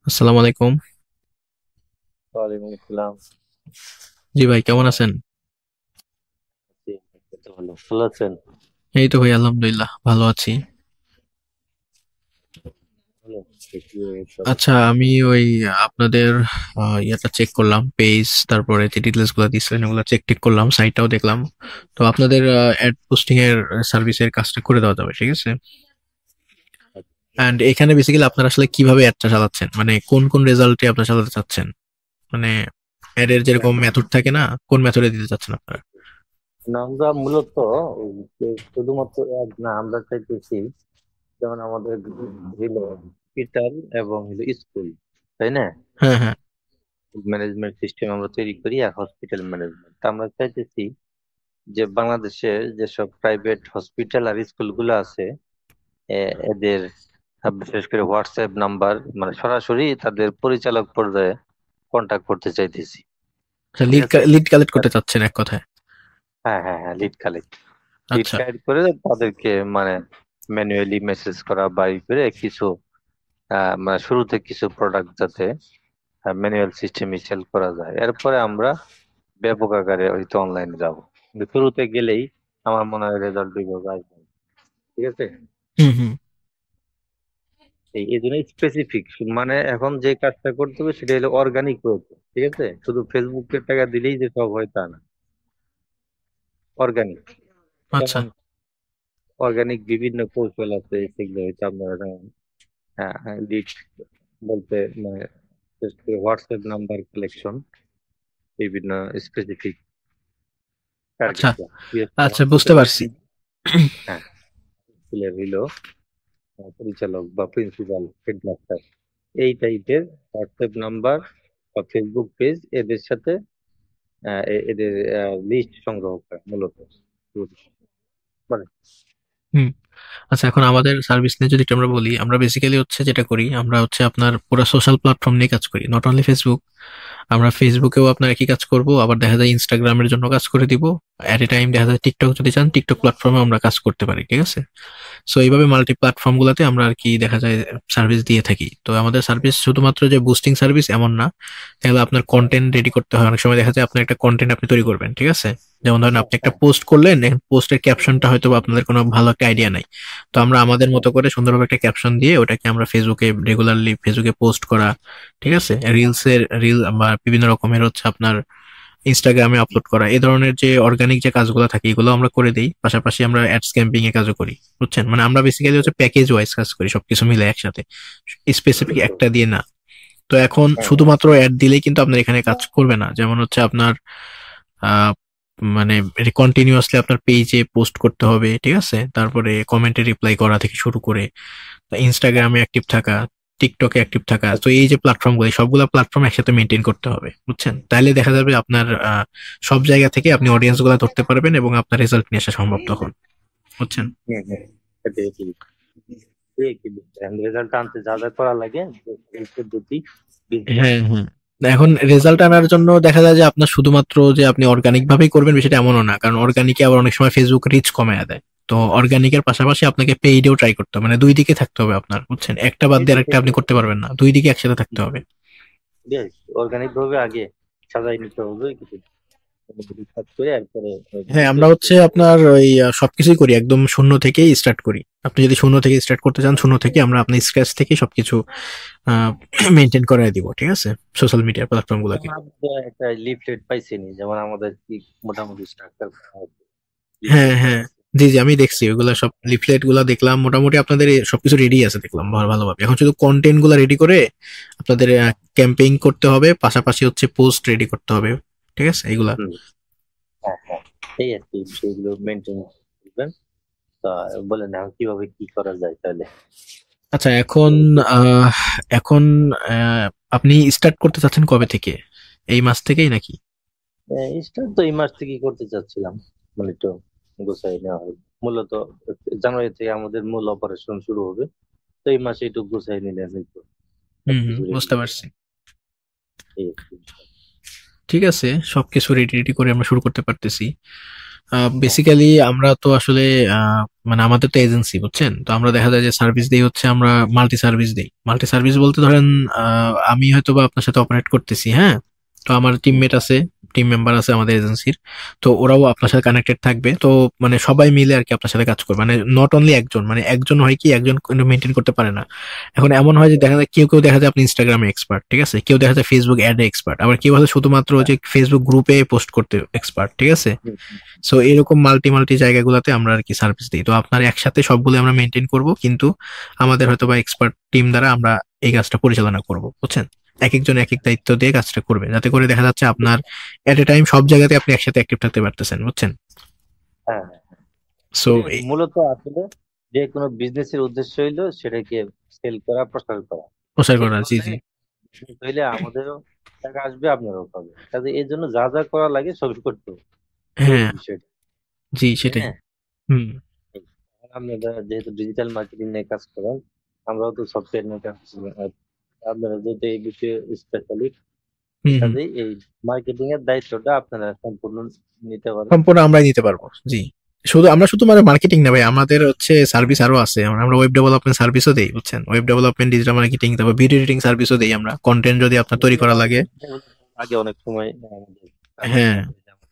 আসসালামু আলাইকুম। ওয়ালাইকুম আসসালাম। জি ভাই, কেমন আছেন? জি, এই তো ভালো। ভালো আছেন? এই তো ভাই, আলহামদুলিল্লাহ ভালো আছি। ভালো। কি তবে? আচ্ছা, আমি ওই আপনাদের ইয়েটা চেক করলাম, পেজ, তারপরে যে ডিটেলস গুলো দিচ্ছিলেন ওগুলো চেক টেক করলাম, সাইটটাও দেখলাম। তো আপনাদের অ্যাড পোস্টিং এর সার্ভিসের কাজটা করে দেওয়া যাবে, ঠিক আছে। এন্ড এখানে বেসিক্যালি আপনারা আসলে কিভাবে অ্যাডটা চালাচ্ছেন, মানে কোন কোন রেজাল্টে আপনারা চালাতে চাচ্ছেন, মানে অ্যাড এর যেরকম মেথড থাকে না, কোন মেথডে দিতে চাচ্ছেন আপনারা? না, আমরা মূলত ওই যে শুধুমাত্র এক না, আমরা চাইতেছি যেমন আমাদের হইলো হসপিটাল এবং হইলো স্কুল, তাই না? হ্যাঁ, হ্যাঁ। ম্যানেজমেন্ট সিস্টেম আমরা তৈরি করি আর হসপিটাল ম্যানেজমেন্ট আমরা চাইতেছি যে বাংলাদেশের যেসব প্রাইভেট হসপিটাল আর স্কুলগুলো আছে, এদের বিশেষ করে হোয়াটসঅ্যাপ নাম্বার, মানে সরাসরি তাদের পরিচালক পর্যায়ে কন্টাক্ট করতে চাইতেছি। আচ্ছা, ঠিক আছে। লিড কালেক্ট করতে চাচ্ছেন এক কথায়। হ্যাঁ, হ্যাঁ, হ্যাঁ, লিড আচ্ছা। কালেক্ট করে তাদেরকে মানে ম্যানুয়ালি মেসেজ করা বা ই করে কিছু মানে শুরুতে কিছু প্রোডাক্ট যাতে ম্যানুয়াল সিস্টেমে সেল করা যায়, এরপরে আমরা ব্যাপক আকারে হয়তো অনলাইনে যাব। কিন্তু শুরুতে গেলেই আমার মনে হয় রেজাল্ট ওইভাবে আসবে না। ঠিক আছে। হুম, হুম। এই জন্য স্পেসিফিক, মানে এখন যে কাজটা করতে হবে সেটা হলো অর্গানিক হয়েছে। ঠিক আছে, শুধু ফেসবুকের টাকা দিলেই যে সব হয় তা না। অর্গানিক, আচ্ছা। যেমন অর্গানিক বিভিন্ন কৌশল আছে, সেগুলো হয়তো আপনারা জানেন। হ্যাঁ, হ্যাঁ, লিড বলতে মানে হোয়াটসঅ্যাপ নাম্বার কালেকশন, বিভিন্ন স্পেসিফিক আচ্ছা। টার্গেট। আচ্ছা, বুঝতে হসপিটালের, পারছি। হ্যাঁ, স্কুলের হইলো পরিচালক বা প্রিন্সিপাল, হেডমাস্টার, এই টাইপের হোয়াটসঅ্যাপ নাম্বার বা ফেসবুক পেজ, এদের সাথে এদের লিস্ট সংগ্রহ করা মূলত। মানে হুম। আচ্ছা, এখন আমাদের সার্ভিস নিয়ে যদি একটু আমরা বলি, আমরা বেসিক্যালি হচ্ছে যেটা করি, আমরা হচ্ছে আপনার পুরো সোশ্যাল প্ল্যাটফর্ম নিয়ে কাজ করি, নট অনলি ফেসবুক। আমরা ফেসবুকেও আপনার একই কাজ করব, আবার দেখা যায় ইনস্টাগ্রামের জন্য কাজ করে দিব। এট এ টাইম দেখা যায় টিকটক যদি চান, টিকটক প্ল্যাটফর্মে আমরা কাজ করতে পারি, ঠিক আছে। সো এইভাবে মাল্টি প্ল্যাটফর্ম গুলাতে আমরা আর কি দেখা যায় সার্ভিস দিয়ে থাকি। তো আমাদের সার্ভিস শুধুমাত্র যে বুস্টিং সার্ভিস এমন না, তাহলে আপনার কন্টেন্ট রেডি করতে হয়। অনেক সময় দেখা যায় আপনার একটা কন্টেন্ট আপনি তৈরি করবেন, ঠিক আছে। যেমন ধরেন আপনি একটা হ্যাঁ, পোস্ট করলেন, পোস্টের ক্যাপশনটা হয়তো বা আপনাদের কোনো ভালো একটা আইডিয়া নাই। তো আমরা আমাদের হ্যাঁ, মতো করে সুন্দরভাবে একটা ক্যাপশন দিয়ে ওটাকে আমরা ফেসবুকে রেগুলারলি ফেসবুকে পোস্ট করা, ঠিক আছে। রিল বা বিভিন্ন রকমের হচ্ছে আপনার ইনস্টাগ্রামে আপলোড করা, এই ধরনের যে অর্গানিক যে কাজগুলো থাকে এগুলো আমরা করে দিই। পাশাপাশি আমরা অ্যাডস ক্যাম্পিং এর কাজও করি, বুঝছেন। মানে আমরা বেসিক্যালি হচ্ছে প্যাকেজ ওয়াইজ কাজ করি, সবকিছু মিলে একসাথে, স্পেসিফিক বুঝতে একটা দিয়ে না। তো এখন হ্যাঁ, হ্যাঁ, শুধুমাত্র অ্যাড দিলেই কিন্তু আপনার এখানে কাজ করবে না। যেমন হচ্ছে আপনার আহ, মানে কন্টিনিউয়াসলি আপনার পেজে পোস্ট করতে হবে, ঠিক আছে। তারপরে কমেন্টে রিপ্লাই করা থেকে শুরু করে ইনস্টাগ্রামে অ্যাক্টিভ থাকা, টিকটকে অ্যাক্টিভ থাকা। তো এই যে প্ল্যাটফর্মগুলো, সবগুলো প্ল্যাটফর্ম একসাথে মেনটেন করতে হবে, বুঝছেন। তাহলে দেখা যাবে আপনার সব জায়গা থেকে আপনি অডিয়েন্স গুলো ধরতে পারবেন এবং আপনার রেজাল্ট নিয়ে আসা সম্ভব তখন, বুঝছেন। হ্যাঁ, হ্যাঁ, এটাই কি রেজাল্ট আনতে যা যা করা লাগে, এই পদ্ধতি বিজনেস। হ্যাঁ, হ্যাঁ। এখন রেজাল্ট আনার জন্য দেখা যায় যে আপনার শুধুমাত্র যে আপনি অর্গানিক ভাবেই করবেন বিষয়টা এমনও না, কারণ অর্গানিকে আবার অনেক সময় ফেসবুক রিচ কমায় দেয়। তো অর্গানিকের পাশাপাশি আপনাকে পেইডেও ট্রাই করতে হবে, মানে দুই দিকে থাকতে হবে আপনার, বুঝছেন। একটা বাদ দিয়ে আরেকটা আপনি করতে পারবেন না, দুই দিকে একসাথে থাকতে হবে। অর্গানিক ভাবে আগে সাজাই নিতে হবে কিছু, কাজ করে এরপরে হ্যাঁ, আমরা শেষ হচ্ছে করতে হবে। আপনার ওই সবকিছুই করি, একদম শূন্য থেকেই স্টার্ট করি। আপনি যদি শূন্য থেকে স্টার্ট করতে চান, শূন্য থেকে আমরা আপনার স্ক্র্যাচ থেকে সবকিছু মেনটেন করাই দিব, ঠিক আছে, সোশ্যাল মিডিয়া প্ল্যাটফর্ম গুলোকে। যেমন আমাদের একটা লিফলেট পাইছিনি, যেমন আমাদের কি মোটামুটি স্ট্রাকচার হ্যাঁ, লিফলেট হ্যাঁ। আছে। জি, জি, আমি দেখছি ওগুলা সব লিফলেট গুলা দেখলাম, মোটামুটি আপনাদের সবকিছু রেডি আছে দেখলাম ভালোভাবে। এখন শুধু কন্টেন্ট গুলা রেডি করে আপনাদের ক্যাম্পেইন করতে হবে, পাশাপাশি হচ্ছে পোস্ট রেডি করতে হবে, ঠিক আছে এগুলা। হুম, হ্যাঁ, হ্যাঁ, এই আর কি বিষয়গুলো মেনটেন করবেন। তা বলেন এখন কিভাবে কি করা যায় তাহলে। আচ্ছা, আহ, এখন আহ, আপনি স্টার্ট করতে চাচ্ছেন কবে থেকে? এই মাস থেকেই নাকি? স্টার্ট তো এই মাস থেকেই করতে চাচ্ছিলাম, মানে একটু গোছাই নেওয়া হয় মূলত। জানুয়ারি থেকে আমাদের মূল অপারেশন শুরু হবে, তো এই মাসে একটু গোছাই নিলে হয়তো হুম, হুম, সবকিছু রেডি বুঝতে পারছি। এই আর কি। ঠিক আছে, সবকিছু রেডি রেডি করে আমরা শুরু করতে পারতেছি। হ্যাঁ বেসিক্যালি আমরা তো আসলে মানে আমাদের তো এজেন্সি বুঝছেন, তো আমরা দেখা যায় যে সার্ভিস দিই হচ্ছে আমরা মাল্টি সার্ভিস দিই। মাল্টি সার্ভিস বলতে ধরেন আমি হয়তো বা আপনার সাথে অপারেট করতেছি, হ্যাঁ, তো আমার হুম, টিমমেট আছে, টিম মেম্বার আছে আমাদের এজেন্সির, তো ওরাও আপনার সাথে কানেক্টেড থাকবে। তো মানে সবাই মিলে আর কি আপনার সাথে কাজ করবে, মানে নট অনলি একজন, মানে একজন হয় কি একজন মেনটেন করতে পারে না। এখন এমন হয় যে দেখা যায় কেউ কেউ দেখা যায় আপনি ইনস্টাগ্রামে এক্সপার্ট, ঠিক আছে, কেউ দেখা যায় ফেসবুক অ্যাডে এক্সপার্ট, আবার কেউ হয়তো শুধুমাত্র হ্যাঁ, যে ফেসবুক গ্রুপে পোস্ট করতে এক্সপার্ট, ঠিক আছে। হুম, সো এরকম মাল্টি মাল্টি জায়গাগুলোতে আমরা আর কি সার্ভিস দিই। তো আপনার একসাথে সবগুলো আমরা মেনটেন করব, কিন্তু আমাদের হয়তো বা এক্সপার্ট টিম দ্বারা আমরা এই কাজটা পরিচালনা করব, বুঝছেন। এক একজন এক এক দায়িত্ব দিয়ে কাজটা করবে, যাতে করে দেখা যাচ্ছে আপনার এট এ টাইম সব জায়গাতে আপনি একসাথে অ্যাক্টিভ থাকতে পারতেছেন, বুঝছেন। হ্যাঁ। সো এটা মূলত আসলে যে কোনো বিজনেসের উদ্দেশ্য হইলো সেটাকে সেল করা, প্রসার করা। প্রচার এই করা, জি কারণে জি। business হইলে আমাদেরও টাকা আসবে, আপনারও পাবে, কাজে এই জন্য যা যা করা লাগে সবই করতে হবে, এই হ্যাঁ, হলো বিষয়টা, জি তাই সেটাই। না? হুম এই, আপনারা যেহেতু ডিজিটাল মার্কেটিং নিয়ে কাজ করেন, আমরাও তো সফটওয়্যার নিয়ে কাজ করি, আর আপনারা যেহেতু এই বিষয়ে স্পেশালিস্ট, হুম হুম। কাজেই এই মার্কেটিং এর দায়িত্বটা আপনারা সম্পূর্ণ নিতে পারেন। সম্পূর্ণ আমরাই নিতে পারবো, জি। শুধু মানে মার্কেটিং না ভাই, আমাদের হচ্ছে সার্ভিস আরো আছে। আমরা ওয়েব ডেভেলপমেন্ট সার্ভিসও দেই, বুঝছেন, ওয়েব ডেভেলপমেন্ট, ডিজিটাল মার্কেটিং, তারপর ভিডিও এডিটিং সার্ভিসও দেই আমরা, কন্টেন্ট যদি আপনার তৈরি করা লাগে। আগে অনেক সময় আমাদের কাজে হ্যাঁ, লাগবে,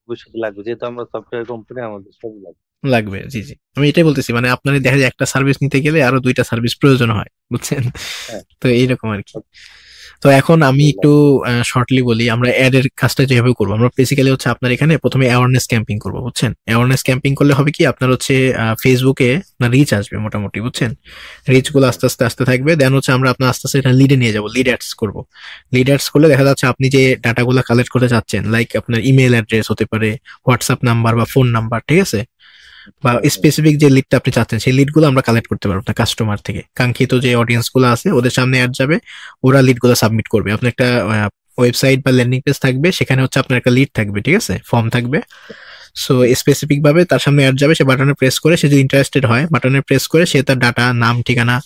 ভবিষ্যতে লাগবে, যেহেতু আমরা সফটওয়্যার কোম্পানি, আমাদের সব লাগবে। লাগবে, জি জি। আমি এটাই বলতেছি, মানে আপনার দেখা যায় একটা সার্ভিস নিতে গেলে আরো দুইটা সার্ভিস প্রয়োজন হয়, বুঝছেন। হ্যাঁ, তো এইরকম আর কি। তো এখন আমি একটু লাগবে। শর্টলি বলি আমরা অ্যাড এর কাজটা যেভাবে করবো। আমরা বেসিক্যালি হচ্ছে আপনার এখানে প্রথমে অ্যাওয়ারনেস ক্যাম্পিং করবো, বুঝছেন। অ্যাওয়ারনেস ক্যাম্পিং করলে হবে কি আপনার হচ্ছে ফেসবুকে আপনার রিচ আসবে মোটামুটি, বুঝছেন। রিচ গুলো হ্যাঁ, আস্তে আস্তে আসতে থাকবে, দেন হচ্ছে আমরা আপনার আস্তে আস্তে এটা লিডে নিয়ে যাবো, লিড অ্যাডস করবো। লিড অ্যাডস করলে দেখা যাচ্ছে আপনি যে ডাটাগুলো কালেক্ট করতে চাচ্ছেন, লাইক আপনার ইমেল অ্যাড্রেস হতে পারে, হোয়াটসঅ্যাপ নাম্বার বা ফোন নাম্বার, ঠিক আছে, বা হ্যাঁ, হ্যাঁ, স্পেসিফিক যে লিডটা আপনি চাচ্ছেন সেই লিডগুলো আমরা কালেক্ট করতে পারবো আপনার কাস্টমার থেকে। কাঙ্ক্ষিত যে অডিয়েন্স গুলো আছে ওদের সামনে অ্যাড যাবে, ওরা লিডগুলো সাবমিট করবে। আপনার একটা ওয়েবসাইট বা ল্যান্ডিং পেজ থাকবে, সেখানে হচ্ছে আপনার একটা লিড থাকবে, ঠিক আছে, ফর্ম থাকবে। সো স্পেসিফিক ভাবে তার সামনে অ্যাড যাবে, সে বাটনে প্রেস করে, সে যদি ইন্টারেস্টেড হয় বাটনে প্রেস করে সে তার ডাটা, নাম, ঠিকানা,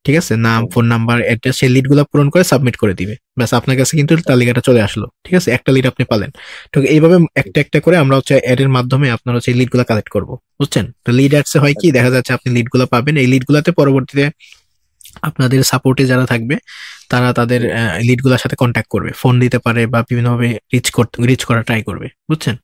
ঠিক আছে, নাম, হ্যাঁ, ফোন নাম্বার, অ্যাড্রেস, সেই লিড গুলো পূরণ করে সাবমিট করে দিবে। ব্যাস, আপনার কাছে কিন্তু তালিকাটা চলে আসলো, ঠিক আছে, একটা লিড আপনি পালেন। তো এইভাবে একটা একটা করে আমরা হচ্ছে অ্যাড এর মাধ্যমে আপনার হচ্ছে লিড গুলা কালেক্ট করবো, বুঝছেন। তো লিড অ্যাডসে হয় কি দেখা যাচ্ছে আপনি লিড গুলা পাবেন, এই লিড গুলাতে পরবর্তীতে আপনাদের সাপোর্টে যারা থাকবে তারা তাদের হুম, লিড গুলার সাথে কন্ট্যাক্ট করবে, ফোন দিতে পারে বা বিভিন্নভাবে রিচ করা ট্রাই করবে, বুঝছেন।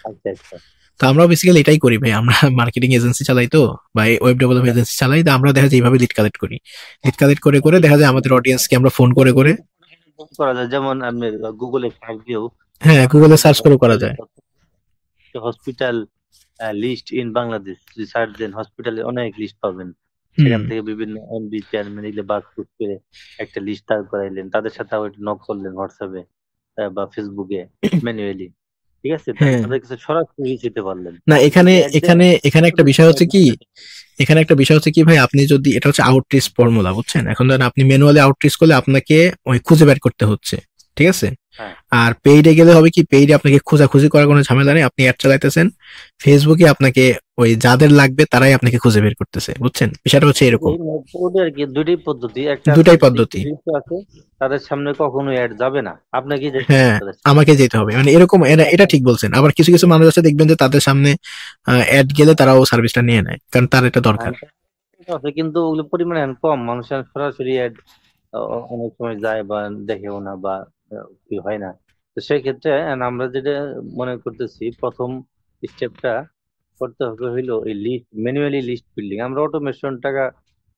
আচ্ছা আচ্ছা। তো আমরাও বেসিক্যালি এটাই করি ভাই, আমরা মার্কেটিং এজেন্সি চালাই তো, বা ওয়েব ডেভেলপমেন্ট এজেন্সি চালাই, তো আমরা দেখা যায় এইভাবে লিড কালেক্ট করি। লিড কালেক্ট করে করে দেখা যায় আমাদের অডিয়েন্সকে আমরা ফোন করে করে, করা যায়, যেমন আপনি গুগলে সার্চ দিয়েও হ্যাঁ, সার্চ গুগলে দেন যে সার্চ করে করা হসপিটালের যায়। হসপিটাল লিস্ট ইন বাংলাদেশ, যদি সার্চ দেন হসপিটালে অনেক লিস্ট পাবেন। হুম সেখান থেকে বিভিন্ন এমডি চেয়ারম্যান এগুলো বাদ চুজ করে একটা লিস্ট দাঁড় করাইলেন, তাদের সাথে আবার নক করলেন হোয়াটসঅ্যাপে বা ফেসবুকে ম্যানুয়ালি, ঠিক আছে, তাহলে হ্যাঁ। তাদের কাছে সরাসরি reach দিতে পারলেন। না, এখানে যদি অ্যাড দেন, এখানে এখানে একটা বিষয় হচ্ছে কি, এখানে একটা বিষয় হচ্ছে কি ভাই, আপনি যদি এটা হচ্ছে আউটরিচ ফর্মুলা, বুঝছেন। এখন ধরেন আপনি ম্যানুয়ালি আউটরিচ করলে আপনাকে ওই খুঁজে বের করতে হচ্ছে, ঠিক আছে। হ্যাঁ, আর পেইডে গেলে হবে কি, পেইডে আপনাকে খোঁজাখুঁজি করার কোনো ঝামেলা নেই, আপনি অ্যাড চালাইতেছেন, ফেসবুকে আপনাকে ওই যাদের লাগবে তারাই আপনাকে খুঁজে বের করতেছে, বুঝছেন, বিষয়টা হচ্ছে এরকম। এই ওদের আর কি দুইটাই পদ্ধতি, একটা আছে দুটাই যাদের একটু পদ্ধতি। রিস্ক আছে, তাদের সামনে কখনো অ্যাড যাবে না, আপনাকে যেতে হবে হ্যাঁ, তাদের সামনে। আমাকে যেতে হবে, মানে এরকম, এটা ঠিক বলছেন। আবার কিছু কিছু মানুষ আছে দেখবেন যে তাদের সামনে অ্যাড গেলে তারাও সার্ভিসটা নিয়ে নেয়, কারণ তার এটা হ্যাঁ, দরকার। এটা আছে, কিন্তু ওগুলো পরিমাণে কম, মানুষের সরাসরি অ্যাড অনেক সময় যায় বা দেখেও না, বা কি হয় না। তো সেই ক্ষেত্রে আমরা যেটা মনে করতেছি, প্রথম স্টেপটা করতে হবে হইলো এই লিস্ট, ম্যানুয়ালি লিস্ট বিল্ডিং। আমরা অটোমেশন টাকা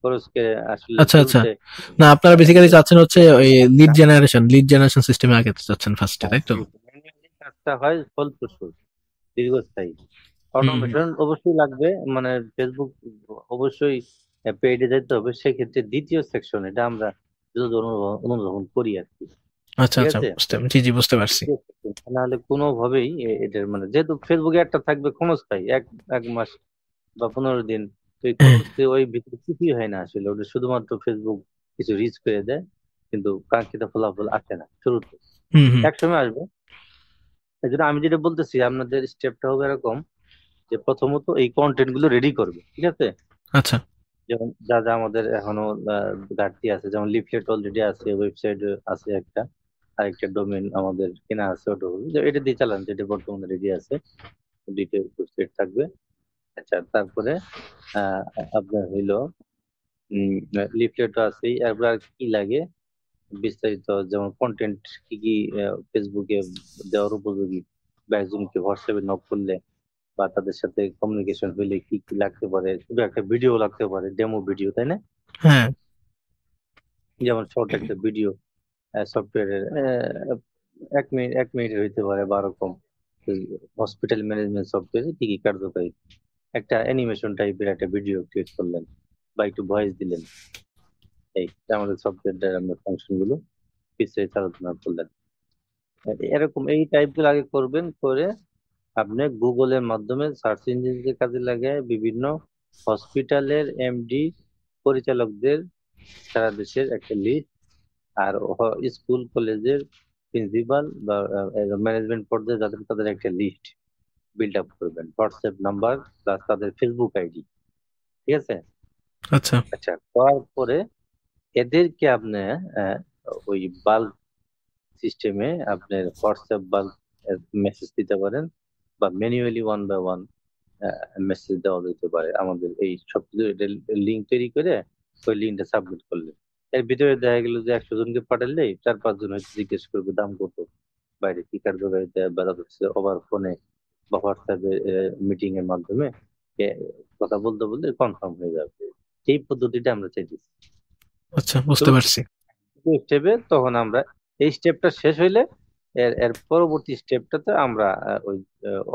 খরচ করে আসলে আচ্ছা আচ্ছা। শুরুতে না, আপনারা বেসিক্যালি একটা চাচ্ছেন হচ্ছে ওই লিড জেনারেশন সিস্টেমে আগে চাচ্ছেন ফার্স্টে, তাই তো? ম্যানুয়ালি কাজটা হয় ফলপ্রসূ, দীর্ঘস্থায়ী। হুম হুম। অটোমেশন অবশ্যই লাগবে, মানে ফেসবুক অবশ্যই পেইডে যেতে হবে। সেক্ষেত্রে দ্বিতীয় সেকশন, এটা আমরা যদি অনুধাবন করি আর কি, আচ্ছা ঠিক আচ্ছা, আছে। জি জি, বুঝতে পারছি। দ্বিতীয় section, নাহলে কোনোভাবেই এটার মানে, যেহেতু ফেসবুকে একটা থাকবে ক্ষণস্থায়ী, এক এক মাস বা 15 দিন, তো এই হ্যাঁ, ক্ষণস্থায়ী ওই ভিতরে কিছুই হয় না আসলে, ওটা শুধুমাত্র ফেসবুক কিছু রিচ করে দেয়, কিন্তু কাঙ্ক্ষিত ফলাফল আসে না শুরুতে, হুম হুম। এক সময় আসবে। এই জন্য আমি যেটা বলতেছি, আপনাদের স্টেপটা হবে এরকম, যে প্রথমত এই কন্টেন্ট গুলো রেডি করবে, ঠিক আছে। আচ্ছা যেমন যা যা আমাদের এখনো ঘাটতি আছে, যেমন লিফলেট অলরেডি আছে, ওয়েবসাইট আছে একটা, আরেকটা ডোমেন আমাদের কেনা আছে, ওটা হলো যে এটা দিয়ে চালান, যেটা বর্তমানে রেডি আছে। ডিটেল থাকবে। আচ্ছা, তারপরে আহ আপনার হইলো লিফলেটও আছে। এরপর আর কি লাগে বিস্তারিত, যেমন কন্টেন্ট কি কি ফেসবুকে দেওয়ার উপযোগী, বা একজনকে হোয়াটসঅ্যাপে নক করলে বা তাদের সাথে কমিউনিকেশন হইলে কি কি লাগতে পারে। শুধু একটা ভিডিও লাগতে পারে, ডেমো ভিডিও, তাই না? হ্যাঁ। যেমন শর্ট একটা ভিডিও সফটওয়্যারের 1 মিনিটের হইতে পারে, বা ওরকম হসপিটাল ম্যানেজমেন্ট সফটওয়্যারে কি কি কার্যকারী, একটা অ্যানিমেশন টাইপের একটা ভিডিও ক্রিয়েট করলেন বা একটু ভয়েস দিলেন। এই আমাদের সফটওয়্যারটার আমরা ফাংশন গুলো বিস্তারিত আলোচনা করলেন। এরকম এই টাইপ গুলো আগে করবেন, করে আপনি গুগলের মাধ্যমে সার্চ ইঞ্জিনকে কাজে লাগায় বিভিন্ন হসপিটালের এমডি পরিচালকদের সারা দেশের একটা লিস্ট, আর স্কুল কলেজের প্রিন্সিপাল বা ম্যানেজমেন্ট পর্যায়ে যাদের, তাদের একটা লিস্ট বিল্ড আপ করবেন, হোয়াটসঅ্যাপ নাম্বার প্লাস তাদের ফেসবুক আইডি। ঠিক আছে? আচ্ছা। আচ্ছা, করার পরে এদেরকে আপনি আহ, ওই বাল্ক সিস্টেমে আপনার হোয়াটসঅ্যাপ বাল্ক মেসেজ দিতে পারেন, বা ম্যানুয়ালি 1 বাই 1 মেসেজ দেওয়া যেতে পারে। আমাদের এই সব কিছু লিঙ্ক তৈরি করে ওই লিঙ্কটা সাবমিট করলে এর ভিতরে দেখা গেল যে 100 জনকে পাঠালে 4-5 জন হয়তো জিজ্ঞেস করবে দাম কত, বাইরে কি কার্যকারিতা, বা হচ্ছে ওভার ফোনে বা হোয়াটসঅ্যাপে মিটিং এর মাধ্যমে এ, কথা বলতে বলতে কনফার্ম হয়ে যাবে। এই পদ্ধতিটা আমরা চাইতেছি। আচ্ছা, বুঝতে তো পারছি। স্টেপে তখন আমরা এই স্টেপটা শেষ হইলে এর এর পরবর্তী স্টেপটাতে আমরা ওই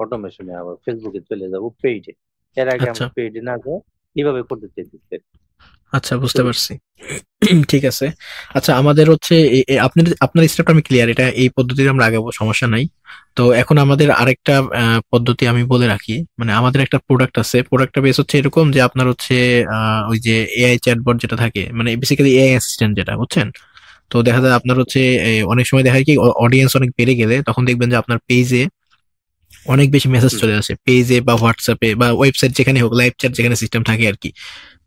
অটোমেশনে আবার ফেসবুকে চলে যাব, পেইডে। এর আগে আচ্ছা। আমরা পেইডে না যাই, এইভাবে করতে চাইতেছি। আচ্ছা, বুঝতে শুরু। পারছি। ঠিক আছে। আচ্ছা, আমাদের হচ্ছে আপনার আপনার স্টেপটা আমি ক্লিয়ার, এটা এই পদ্ধতিতে আমরা আগাবো, সমস্যা নাই। তো এখন আমাদের আরেকটা পদ্ধতি আমি বলে রাখি, মানে আমাদের একটা প্রোডাক্ট আছে, প্রোডাক্টটা বেস হচ্ছে এরকম যে আপনার হচ্ছে ওই যে এআই চ্যাটবট যেটা থাকে, মানে বেসিক্যালি এআই অ্যাসিস্ট্যান্ট যেটা, বুঝছেন? তো দেখা যায় আপনার হচ্ছে অনেক সময় দেখা যায় কি অডিয়েন্স অনেক বেড়ে গেলে তখন দেখবেন যে আপনার পেজে অনেক বেশি মেসেজ হুম চলে আসে, পেজে বা হোয়াটসঅ্যাপে বা ওয়েবসাইট যেখানে হোক, লাইভ চ্যাট যেখানে সিস্টেম থাকে আর কি,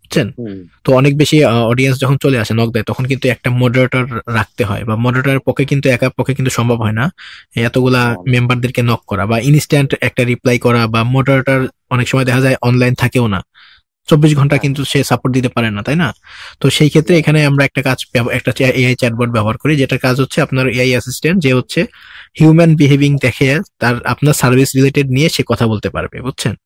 বুঝছেন? হুম। তো অনেক বেশি অডিয়েন্স যখন চলে আসে নক দেয়, তখন কিন্তু একটা মডারেটর রাখতে হয়, বা মডারেটরের পক্ষে কিন্তু একা পক্ষে কিন্তু সম্ভব হয় না এতগুলা না, না। মেম্বারদেরকে নক করা বা ইনস্ট্যান্ট একটা রিপ্লাই করা, বা মডারেটর অনেক সময় দেখা যায় অনলাইন থাকেও না, 24 ঘন্টা হ্যাঁ, কিন্তু সে সাপোর্ট দিতে পারে না, তাই না? তো সেই ক্ষেত্রে না। এখানে আমরা একটা কাজ, একটা এআই চ্যাটবট ব্যবহার করি, যেটার কাজ হচ্ছে আপনার এআই অ্যাসিস্ট্যান্ট যে হচ্ছে হিউম্যান বিহেভিং দেখে তার আপনার সার্ভিস রিলেটেড নিয়ে সে কথা বলতে পারবে, বুঝছেন?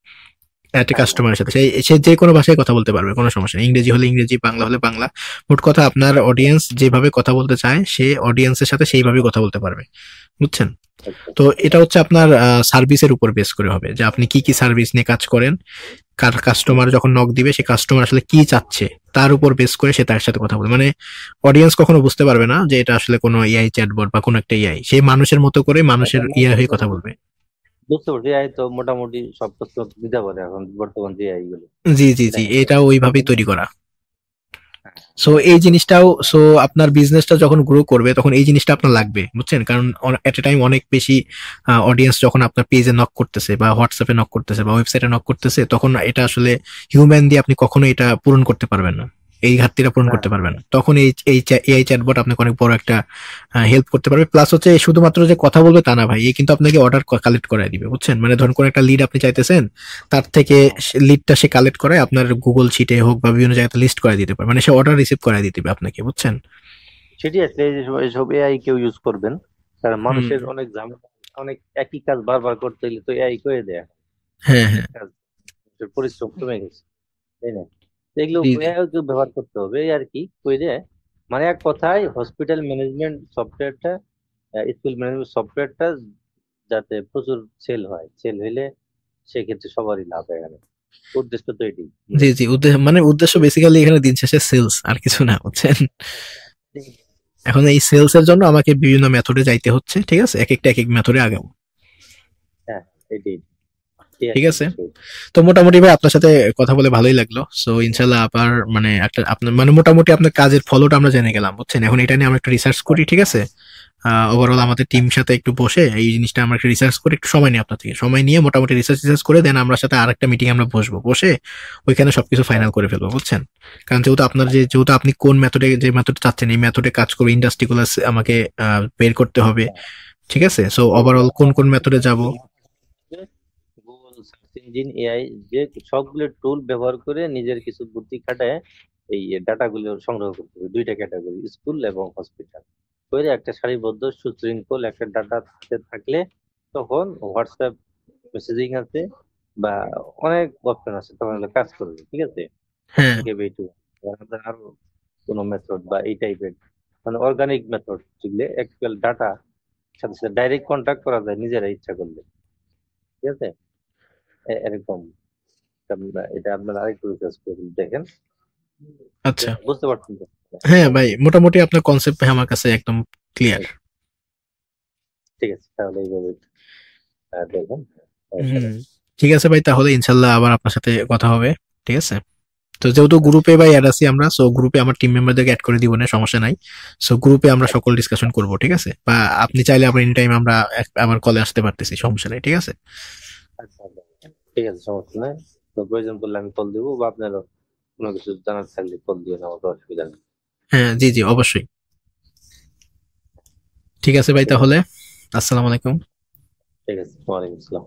একটা হ্যাঁ, হ্যাঁ। কাস্টমারের সাথে সে সে যে কোনো ভাষায় কথা বলতে পারবে, কোনো সমস্যা নেই, ইংরেজি হলে ইংরেজি, বাংলা হলে বাংলা। মোট কথা আপনার অডিয়েন্স যেভাবে কথা বলতে চায় সে অডিয়েন্সের সাথে সেইভাবে কথা বলতে পারবে, বুঝছেন? আচ্ছা। তো এটা হচ্ছে আপনার সার্ভিসের উপর বেস করে হবে, যে আপনি কি কি সার্ভিস নিয়ে কাজ করেন, কার হুম। কাস্টমার যখন নক দিবে সে কাস্টমার আসলে কি চাচ্ছে তার উপর বেস করে সে তার সাথে কথা বলবে। মানে অডিয়েন্স কখনো বুঝতে পারবে না যে এটা আসলে কোনো এআই চ্যাটবট বা কোনো একটা এআই, সে মানুষের মতো করে আচ্ছা, মানুষের ইয়ে হয়ে কথা বলবে। বুঝতে পারছি। এআই তো মোটামুটি সব তথ্য দিতে পারে এখন বর্তমান যে এআই গুলো, জি জি জি, তাই না? এটা ওইভাবেই তৈরি করা। হ্যাঁ। সো এই জিনিসটাও, সো আপনার বিজনেসটা যখন গ্রো করবে তখন এই জিনিসটা আপনার লাগবে, বুঝছেন? কারণ এট এ টাইম অনেক বেশি অডিয়েন্স যখন আপনার পেজে নক করতেছে বা হোয়াটসঅ্যাপে নক করতেছে বা ওয়েবসাইটে নক করতেছে, তখন এটা আসলে হিউম্যান দিয়ে আপনি কখনো এটা পূরণ করতে পারবেন না, এই ঘাটতিটা পূরণ না, করতে পারবেন না। তখন এই এই এআই চ্যাটবট আপনাকে অনেক বড় একটা হেল্প করতে পারবে। প্লাস হচ্ছে শুধুমাত্র যে কথা বলবে তা না ভাই, এই কিন্তু আপনাকে অর্ডার কালেক্ট করে দিবে, বুঝছেন? মানে ধরুন কোন একটা লিড আপনি চাইতেছেন, তার থেকে হ্যাঁ, লিডটা সে কালেক্ট করে আপনার গুগল শিটে হোক বা বিভিন্ন জায়গাতে লিস্ট করে দিতে পারে, মানে সে অর্ডার রিসিভ করে দিতে পারে আপনাকে, বুঝছেন? সেটি আসলে এইসব এআই কেউ ইউজ করবেন, কারণ হুম। মানুষের অনেক ঝামেলা, অনেক একই কাজ বারবার করতে গেলে তো এআই করে দেয় হ্যাঁ হ্যাঁ। কাজ, মানুষের পরিশ্রম কমে গেছে, তাই না? তো এগুলো জি জি। এআই কেউ ব্যবহার করতে হবে, এই আর কি কইরে। মানে এক কথায় হসপিটাল ম্যানেজমেন্ট সফটওয়্যারটা, স্কুল ম্যানেজমেন্ট সফটওয়্যারটা যাতে প্রচুর সেল হয়, সেল হইলে সেক্ষেত্রে সবারই লাভ এখানে। উদ্দেশ্য তো এটি জি মূলত। জি, মানে উদ্দেশ্য বেসিক্যালি এখানে দিন শেষে সেলস, আর কিছু না, বুঝছেন? এখন এই সেলস এর জন্য আমাকে বিভিন্ন মেথডে যাইতে হচ্ছে, ঠিক আছে, এক একটা এক এক মেথডে আগাবো। হ্যাঁ, এটি ঠিক ঠিক আছে। আছে। তো মোটামুটি ভাই আপনার সাথে কথা বলে ভালোই লাগলো। সো ইনশাল্লাহ আবার মানে একটা আপনার মানে মোটামুটি আপনার কাজের ফলোটা আমরা জেনে গেলাম, বুঝছেন? এখন এটা নিয়ে আমরা একটু রিসার্চ করি, ঠিক আছে? ওভারঅল আমাদের টিম সাথে একটু বসে এই জিনিসটা আমরা একটু রিসার্চ করে, একটু সময় নিয়ে আপনার থেকে সময় নিয়ে মোটামুটি রিসার্চ করে দেন আমরা সাথে আরেকটা মিটিং আমরা বসবো, বসে ওইখানে সবকিছু ফাইনাল করে ফেলবো, বুঝছেন? কারণ যেহেতু আপনার যেহেতু আপনি কোন মেথডে যে মেথড চাচ্ছেন এই মেথডে কাজ করবে, ইন্ডাস্ট্রি গুলো আমাকে বের করতে হবে, ঠিক আছে? সো ওভারঅল কোন কোন মেথডে যাব। গুগল ইঞ্জিন এআই যে সবগুলো টুল ব্যবহার করে নিজের কিছু বুদ্ধি খাটায় এই ডাটাগুলো সংগ্রহ করতে হবে, দুইটা ক্যাটাগরি, স্কুল এবং হসপিটাল করে একটা সারিবদ্ধ সুশৃঙ্খল একটা ডাটা থাকলে তখন হোয়াটসঅ্যাপ মেসেজিং আছে বা অনেক অপশন আছে, তখন এগুলো কাজ করবে। ঠিক আছে, হ্যাঁ থেকে বেটু আরো কোনো মেথড বা এই টাইপের মানে অর্গানিক মেথড যেগুলো অ্যাকচুয়াল ডাটা সাথে সাথে ডাইরেক্ট কন্ট্যাক্ট করা যায় নিজেরা ইচ্ছা করলে। ঠিক আছে, এরকম এটা আপনারা আরেকটু রিসার্চ করে দেখেন, আচ্ছা। বুঝতে পারছেন তো? হ্যাঁ ভাই, মোটামুটি আপনার কনসেপ্ট ভাই আমার কাছে একদম ক্লিয়ার। ঠিক আছে, তাহলে এইভাবে দেখবেন। হুম, ঠিক আছে ভাই, তাহলে ইনশাল্লাহ আবার আপনার সাথে কথা হবে। ঠিক আছে, তো যেহেতু গ্রুপে ভাই অ্যাড আছি আমরা, সো গ্রুপে আমার টিম মেম্বারদেরকে অ্যাড করে দিব না, সমস্যা নাই। সো গ্রুপে আমরা আচ্ছা সকল ডিসকাশন করব, ঠিক আছে? বা আপনি চাইলে আবার এনি টাইম আমরা আবার কলে আসতে পারতেছি, সমস্যা নেই, ঠিক আছে? আচ্ছা আচ্ছা। ঠিক আছে, সমস্যা নাই। তো প্রয়োজন পড়লে আমি কল দিব, বা আপনারও কোনো কিছু জানার থাকলে কল দিয়ে আমাকে, অসুবিধা নেই। হ্যাঁ জি জি, অবশ্যই। ঠিক আছে ভাই, ঠিক আছে, তাহলে আসসালামু আলাইকুম। ঠিক আছে, ওয়ালাইকুম আসসালাম।